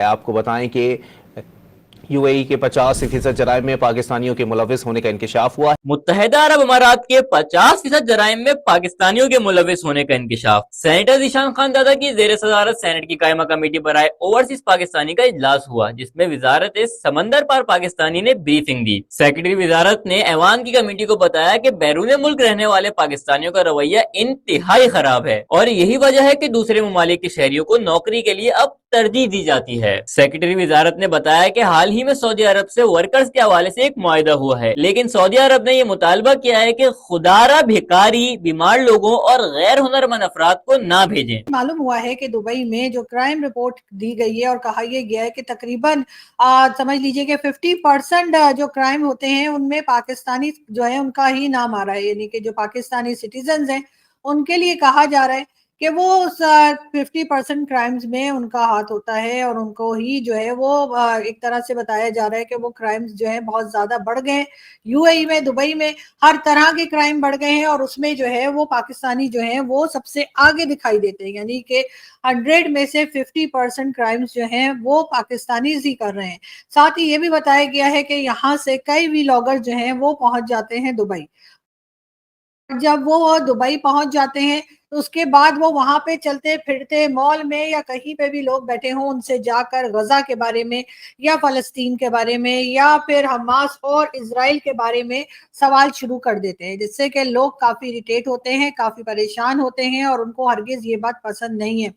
آپ کو بتائیں کہ UAE کے 50% جرائم میں پاکستانیوں کے ملوث ہونے کا انکشاف ہوا ہے۔ متحدہ عرب امارات کے 50% جرائم میں پاکستانیوں کے ملوث ہونے کا انکشاف۔ سینیٹر ذیشان خان دادا کی زیر صدارت سینٹ کی قائمہ کمیٹی برائے اوورسیز پاکستانی کا اجلاس ہوا، جس میں وزارت سمندر پار پاکستانی نے بریفنگ دی۔ سیکرٹری وزارت نے ایوان کی کمیٹی کو بتایا کہ بیرون ملک رہنے والے پاکستانیوں کا رویہ انتہائی خراب ہے اور یہی وجہ ہے کہ دوسرے ممالک کے شہریوں کو نوکری کے لیے اب ترجیح دی جاتی ہے۔ سیکرٹری وزارت نے بتایا کہ حال ہی میں سعودی عرب سے ورکرز کے حوالے سے ایک معاہدہ ہوا ہے، لیکن سعودی عرب نے یہ مطالبہ کیا ہے کہ خدارہ بھکاری، بیمار لوگوں اور غیر ہنرمند افراد کو نہ بھیجیں۔ معلوم ہوا ہے کہ دبئی میں جو کرائم رپورٹ دی گئی ہے اور کہا یہ گیا ہے کہ تقریباً سمجھ لیجئے کہ 50% جو کرائم ہوتے ہیں ان میں پاکستانی جو ہے ان کا ہی نام آ رہا ہے، یعنی کہ جو پاکستانی سٹیزنز ہیں ان کے لیے کہا جا رہا ہے کہ وہ 50% کرائمز میں ان کا ہاتھ ہوتا ہے اور ان کو ہی جو ہے وہ ایک طرح سے بتایا جا رہا ہے کہ وہ کرائمز جو ہیں بہت زیادہ بڑھ گئے ہیں۔ UAE میں، دبئی میں ہر طرح کے کرائم بڑھ گئے ہیں اور اس میں جو ہے وہ پاکستانی جو ہیں وہ سب سے آگے دکھائی دیتے ہیں، یعنی کہ 100 میں سے 50% کرائمز جو ہیں وہ پاکستانیز ہی کر رہے ہیں۔ ساتھ ہی یہ بھی بتایا گیا ہے کہ یہاں سے کئی ویلاگر جو ہیں وہ پہنچ جاتے ہیں دبئی۔ جب وہ دبئی پہنچ جاتے ہیں تو اس کے بعد وہ وہاں پہ چلتے پھرتے مال میں یا کہیں پہ بھی لوگ بیٹھے ہوں ان سے جا کر غزہ کے بارے میں یا فلسطین کے بارے میں یا پھر حماس اور اسرائیل کے بارے میں سوال شروع کر دیتے ہیں، جس سے کہ لوگ کافی اریٹیٹ ہوتے ہیں، کافی پریشان ہوتے ہیں اور ان کو ہرگز یہ بات پسند نہیں ہے۔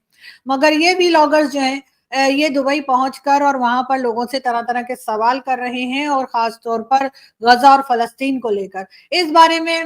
مگر یہ بھی لاگرز جو ہیں یہ دبئی پہنچ کر اور وہاں پر لوگوں سے طرح طرح کے سوال کر رہے ہیں اور خاص طور پر غزہ اور فلسطین کو لے کر۔ اس بارے میں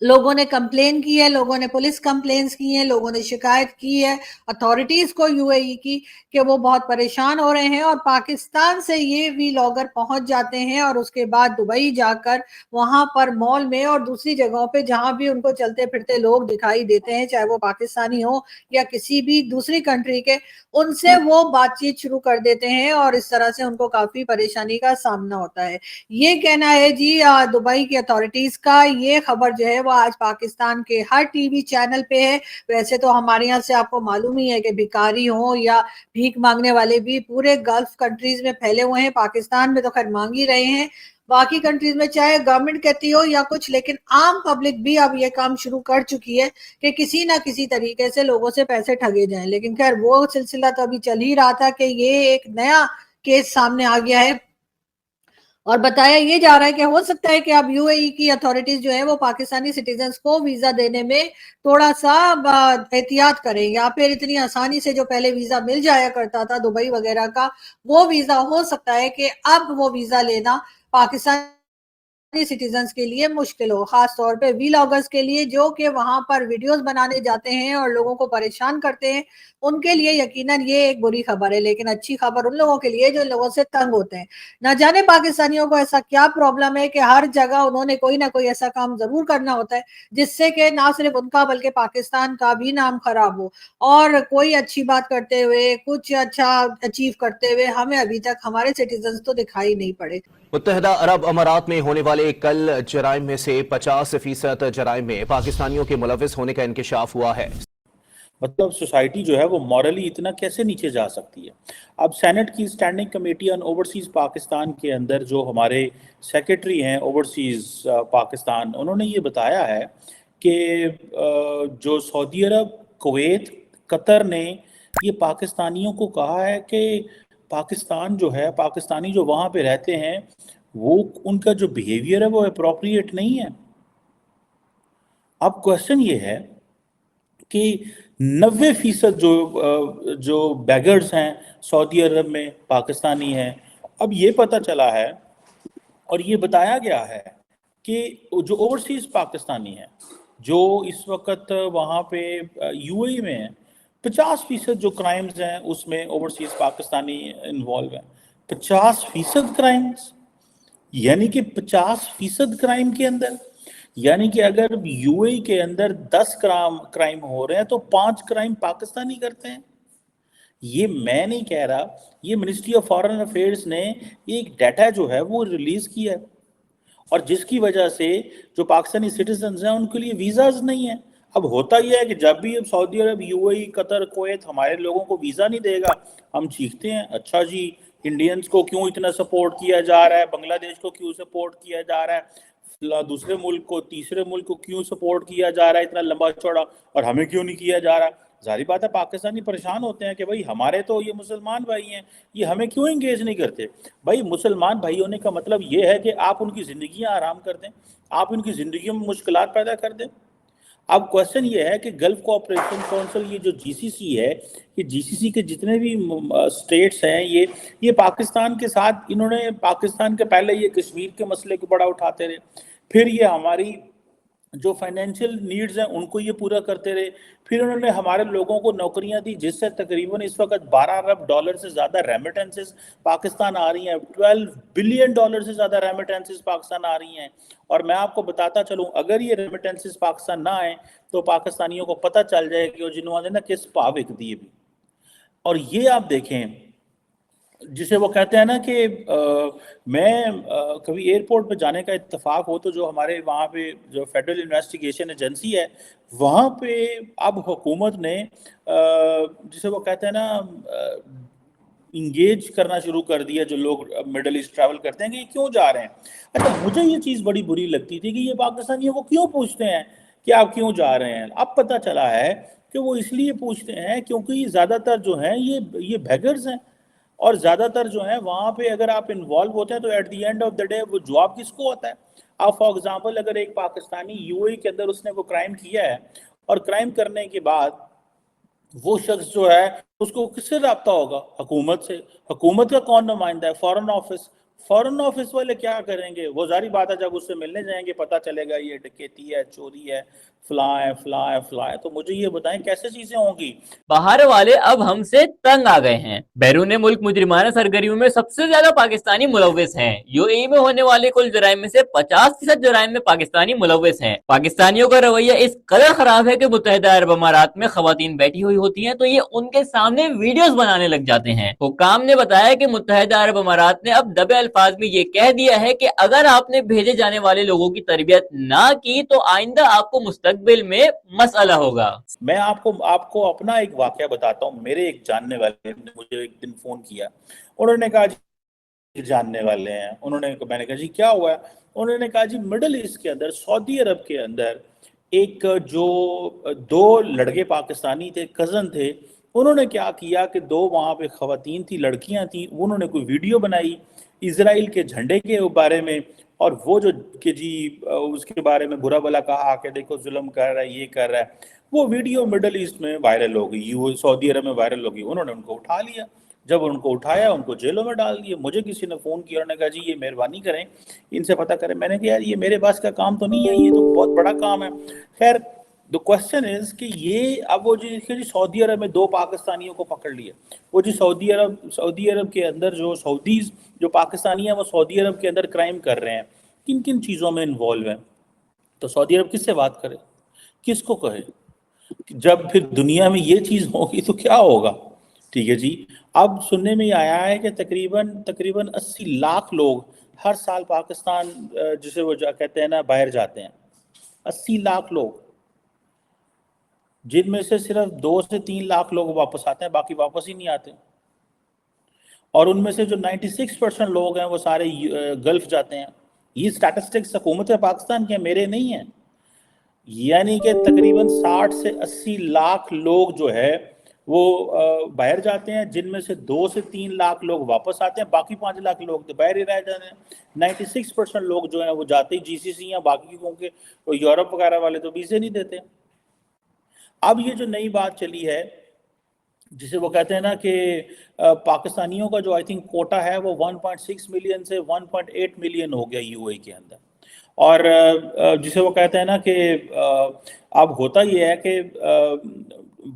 لوگوں نے کمپلین کی ہے، لوگوں نے پولیس کمپلینز کی ہیں، لوگوں نے شکایت کی ہے اتھارٹیز کو UAE کی کہ وہ بہت پریشان ہو رہے ہیں اور پاکستان سے یہ وی لاگر پہنچ جاتے ہیں اور اس کے بعد دبئی جا کر وہاں پر مال میں اور دوسری جگہوں پہ جہاں بھی ان کو چلتے پھرتے لوگ دکھائی دیتے ہیں، چاہے وہ پاکستانی ہو یا کسی بھی دوسری کنٹری کے، ان سے وہ بات چیت شروع کر دیتے ہیں اور اس طرح سے ان کو کافی پریشانی کا سامنا ہوتا ہے۔ یہ کہنا ہے جی دبئی کی اتھارٹیز کا۔ یہ خبر جو ہے وہ آج پاکستان کے ہر ٹی وی چینل پہ ہے۔ ویسے تو ہمارے یہاں سے آپ کو معلوم ہی ہے کہ بھکاری ہوں یا بھیک مانگنے والے بھی پورے گلف کنٹریز میں پھیلے ہوئے ہیں، پاکستان میں تو خیر مانگ ہی رہے ہیں، باقی کنٹریز میں چاہے گورنمنٹ کہتی ہو یا کچھ، لیکن عام پبلک بھی اب یہ کام شروع کر چکی ہے کہ کسی نہ کسی طریقے سے لوگوں سے پیسے ٹھگے جائیں۔ لیکن خیر وہ سلسلہ تو ابھی چل ہی رہا تھا کہ یہ ایک نیا کیس سامنے آ گیا ہے اور بتایا یہ جا رہا ہے کہ ہو سکتا ہے کہ اب UAE کی اتھارٹیز جو ہے وہ پاکستانی سٹیزنز کو ویزا دینے میں تھوڑا سا احتیاط کریں، یا پھر اتنی آسانی سے جو پہلے ویزا مل جایا کرتا تھا دبئی وغیرہ کا وہ ویزا ہو سکتا ہے کہ اب وہ ویزا لینا پاکستانی سٹیزنز کے لیے مشکل ہو، خاص طور پہ ویلاگرز کے لیے جو کہ وہاں پر ویڈیوز بنانے جاتے ہیں اور لوگوں کو پریشان کرتے ہیں، ان کے لیے یقیناً یہ ایک بری خبر ہے۔ لیکن اچھی خبر ان لوگوں کے لیے جو لوگوں سے تنگ ہوتے ہیں۔ نہ جانے پاکستانیوں کو ایسا کیا پرابلم ہے کہ ہر جگہ انہوں نے کوئی نہ کوئی ایسا کام ضرور کرنا ہوتا ہے جس سے کہ نہ صرف ان کا بلکہ پاکستان کا بھی نام خراب ہو، اور کوئی اچھی بات کرتے ہوئے، کچھ اچھا اچیو کرتے ہوئے ہمیں ابھی تک ہمارے سٹیزنز تو دکھائی نہیں پڑے۔ متحدہ عرب امارات میں ہونے والے کل جرائم میں سے 50% جرائم میں پاکستانیوں کے ملوث ہونے کا انکشاف ہوا ہے۔ مطلب سوسائٹی جو ہے وہ مورلی اتنا کیسے نیچے جا سکتی ہے؟ اب سینٹ کی standing committee on overseas Pakistan کے اندر جو ہمارے سیکرٹری ہیں اوورسیز پاکستان، انہوں نے یہ بتایا ہے کہ جو سعودی عرب، کویت، قطر نے یہ پاکستانیوں کو کہا ہے کہ پاکستان جو ہے، پاکستانی جو وہاں پہ رہتے ہیں وہ ان کا جو بیہیویئر ہے وہ اپروپریٹ نہیں ہے۔ اب کوشچن یہ ہے کہ 90% جو بیگرز ہیں سعودی عرب میں پاکستانی ہیں۔ اب یہ پتہ چلا ہے اور یہ بتایا گیا ہے کہ جو اوورسیز پاکستانی ہیں جو اس وقت وہاں پہ UAE میں ہیں، 50% جو کرائمز ہیں اس میں اوورسیز پاکستانی انوالو ہیں۔ 50% کرائمز یعنی کہ 50% کرائم کے اندر، یعنی کہ اگر UAE کے اندر 10 کرائم ہو رہے ہیں تو 5 کرائم پاکستانی کرتے ہیں۔ یہ میں نہیں کہہ رہا، یہ منسٹری آف فارن افیئرز نے یہ ایک ڈیٹا جو ہے وہ ریلیز کیا ہے، اور جس کی وجہ سے جو پاکستانی سٹیزنز ہیں ان کے لیے ویزاز نہیں ہیں۔ اب ہوتا یہ ہے کہ جب بھی اب سعودی عرب، UAE، قطر، کویت ہمارے لوگوں کو ویزا نہیں دے گا، ہم چیختے ہیں اچھا جی انڈینز کو کیوں اتنا سپورٹ کیا جا رہا ہے، بنگلہ دیش کو کیوں سپورٹ کیا جا رہا ہے، دوسرے ملک کو، تیسرے ملک کو کیوں سپورٹ کیا جا رہا ہے اتنا لمبا چوڑا، اور ہمیں کیوں نہیں کیا جا رہا۔ ظاہری بات ہے پاکستانی پریشان ہوتے ہیں کہ بھائی ہمارے تو یہ مسلمان بھائی ہیں، یہ ہمیں کیوں انگیج نہیں کرتے۔ بھائی مسلمان بھائی ہونے کا مطلب یہ ہے کہ آپ ان کی زندگیاں آرام کر دیں، آپ ان کی زندگیوں میں مشکلات پیدا کر دیں۔ اب کوشچن یہ ہے کہ گلف کوآپریشن کونسل، یہ جو GCC ہے، یہ GCC کے جتنے بھی اسٹیٹس ہیں، یہ پاکستان کے ساتھ، انہوں نے پاکستان کے پہلے یہ کشمیر کے مسئلے کو بڑا اٹھاتے رہے، پھر یہ ہماری جو فائنینشیل نیڈز ہیں ان کو یہ پورا کرتے رہے، پھر انہوں نے ہمارے لوگوں کو نوکریاں دی، جس سے تقریباً اس وقت $12 ارب سے زیادہ ریمیٹنسز پاکستان آ رہی ہیں، $12 بلین سے زیادہ ریمیٹنسز پاکستان آ رہی ہیں۔ اور میں آپ کو بتاتا چلوں، اگر یہ ریمیٹنسز پاکستان نہ آئیں تو پاکستانیوں کو پتہ چل جائے کہ وہ جنہوں نے نا کس پا وک دیے بھی۔ اور یہ آپ دیکھیں جسے وہ کہتے ہیں نا کہ میں کبھی ایئرپورٹ پہ جانے کا اتفاق ہو تو جو ہمارے وہاں پہ جو فیڈرل انویسٹیگیشن ایجنسی ہے، وہاں پہ اب حکومت نے جسے وہ کہتے ہیں نا انگیج کرنا شروع کر دیا جو لوگ مڈل ایسٹ ٹریول کرتے ہیں کہ یہ کیوں جا رہے ہیں۔ اچھا مجھے یہ چیز بڑی بری لگتی تھی کہ یہ پاکستانیوں کو کیوں پوچھتے ہیں کہ آپ کیوں جا رہے ہیں۔ اب پتہ چلا ہے کہ وہ اس لیے پوچھتے ہیں کیونکہ یہ زیادہ تر جو ہیں یہ بیگرز ہیں، اور زیادہ تر جو ہیں وہاں پہ اگر آپ انوالو ہوتے ہیں تو at the end of the day وہ جواب کس کو ہوتا ہے۔ آپ فار ایگزامپل اگر ایک پاکستانی UAE کے اندر اس نے وہ کرائم کیا ہے، اور کرائم کرنے کے بعد وہ شخص جو ہے اس کو کس سے رابطہ ہوگا؟ حکومت سے۔ حکومت کا کون نمائندہ ہے؟ Foreign office. فورن آفس والے کیا کریں گے؟ وہ ظاہری بات ہے جب اس سے ملنے جائیں گے پتہ چلے گا یہ ڈکیتی ہے، چوری ہے، فلاں ہے فلاں ہے فلاں ہے۔ تو مجھے یہ بتائیں کیسے چیزیں ہوں گی؟ باہر والے اب ہم سے تنگ آ گئے ہیں۔ بیرون ملک مجرمانہ سرگرمیوں میں سب سے زیادہ پاکستانی ملوث ہیں۔ UAE میں ہونے والے کل جرائم میں سے 50% جرائم میں پاکستانی ملوث ہیں۔ پاکستانیوں کا رویہ اس قدر خراب ہے کہ متحدہ عرب امارات میں خواتین بیٹھی ہوئی ہوتی ہیں تو یہ ان کے سامنے ویڈیوز بنانے لگ جاتے ہیں۔ حکام نے بتایا کہ متحدہ عرب امارات نے اب دبے الفاظ میں یہ کہہ دیا ہے کہ اگر آپ نے بھیجے جانے والے لوگوں کی تربیت نہ کی تو آئندہ آپ کو مستقبل میں مسئلہ ہوگا۔ میں آپ کو اپنا ایک واقعہ بتاتا ہوں۔ میرے ایک جاننے والے نے مجھے ایک دن فون کیا، انہوں نے کہا جی جاننے والے ہیں، میں نے کہا جی کیا ہوا ہے؟ انہوں نے کہا جی مڈل ایسٹ کے اندر، سعودی عرب کے اندر ایک جو 2 لڑکے پاکستانی تھے، کزن تھے، انہوں نے کیا کیا کہ 2 وہاں پہ خواتین تھی، لڑکیاں تھیں، انہوں نے کوئی ویڈیو بنائی اسرائیل کے جھنڈے کے بارے میں، اور وہ جو کہ جی اس کے بارے میں برا بلا کہا کہ دیکھو ظلم کر رہا ہے، یہ کر رہا ہے۔ وہ ویڈیو مڈل ایسٹ میں وائرل ہو گئی، سعودی عرب میں وائرل ہو گئی۔ انہوں نے ان کو اٹھا لیا، جب ان کو اٹھایا ان کو جیلوں میں ڈال دیا۔ مجھے کسی نے فون کیا، انہوں نے کہا جی یہ مہربانی کریں ان سے پتہ کریں۔ میں نے کہا یار یہ میرے پاس کا کام تو نہیں ہے، یہ تو بہت بڑا کام ہے۔ خیر the question is کہ یہ اب وہ جی سعودی عرب میں 2 پاکستانیوں کو پکڑ لیا۔ وہ جی سعودی عرب کے اندر جو سعودیز جو پاکستانی ہیں وہ سعودی عرب کے اندر کرائم کر رہے ہیں، کن کن چیزوں میں انوالو ہیں؟ تو سعودی عرب کس سے بات کرے، کس کو کہے؟ جب پھر دنیا میں یہ چیز ہوگی تو کیا ہوگا؟ ٹھیک ہے جی۔ اب سننے میں آیا ہے کہ تقریباً 80 لاکھ لوگ ہر سال پاکستان جسے وہ کہتے ہیں نا باہر جاتے ہیں۔ 80 لاکھ لوگ، جن میں سے صرف 2 سے 3 لاکھ لوگ واپس آتے ہیں، باقی واپس ہی نہیں آتے۔ اور ان میں سے جو 96% لوگ ہیں وہ سارے گلف جاتے ہیں۔ یہ سٹیٹسٹکس حکومت پاکستان کے میرے نہیں ہیں، یعنی کہ تقریباً 60 سے 80 لاکھ لوگ جو ہے وہ باہر جاتے ہیں، جن میں سے 2 سے 3 لاکھ لوگ واپس آتے ہیں، باقی 5 لاکھ لوگ تو باہر ہی رہ جاتے ہیں۔ 96% لوگ جو ہیں وہ جاتے ہی GCC ہیں، باقی کیونکہ یورپ وغیرہ والے تو ویزے نہیں دیتے۔ اب یہ جو نئی بات چلی ہے جسے وہ کہتے ہیں نا کہ پاکستانیوں کا جو آئی تھنک کوٹا ہے وہ 1.6 ملین سے 1.8 ملین ہو گیا UAE کے اندر، اور جسے وہ کہتے ہیں نا کہ اب ہوتا یہ ہے کہ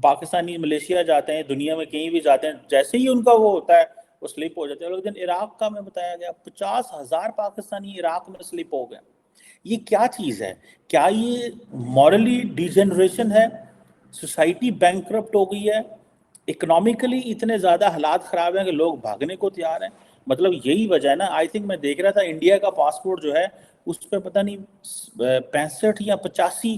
پاکستانی ملیشیا جاتے ہیں، دنیا میں کہیں بھی جاتے ہیں، جیسے ہی ان کا وہ ہوتا ہے وہ سلپ ہو جاتے ہیں۔ لیکن عراق کا میں بتایا گیا 50,000 پاکستانی عراق میں سلپ ہو گئے۔ یہ کیا چیز ہے؟ کیا یہ مورلی ڈی جنریشن ہے؟ سوسائٹی بینکرپٹ ہو گئی ہے؟ اکنامکلی اتنے زیادہ حالات خراب ہیں کہ لوگ بھاگنے کو تیار ہیں؟ مطلب یہی وجہ ہے نا۔ آئی تھنک میں دیکھ رہا تھا انڈیا کا پاسپورٹ جو ہے اس پہ پتہ نہیں 65 یا 85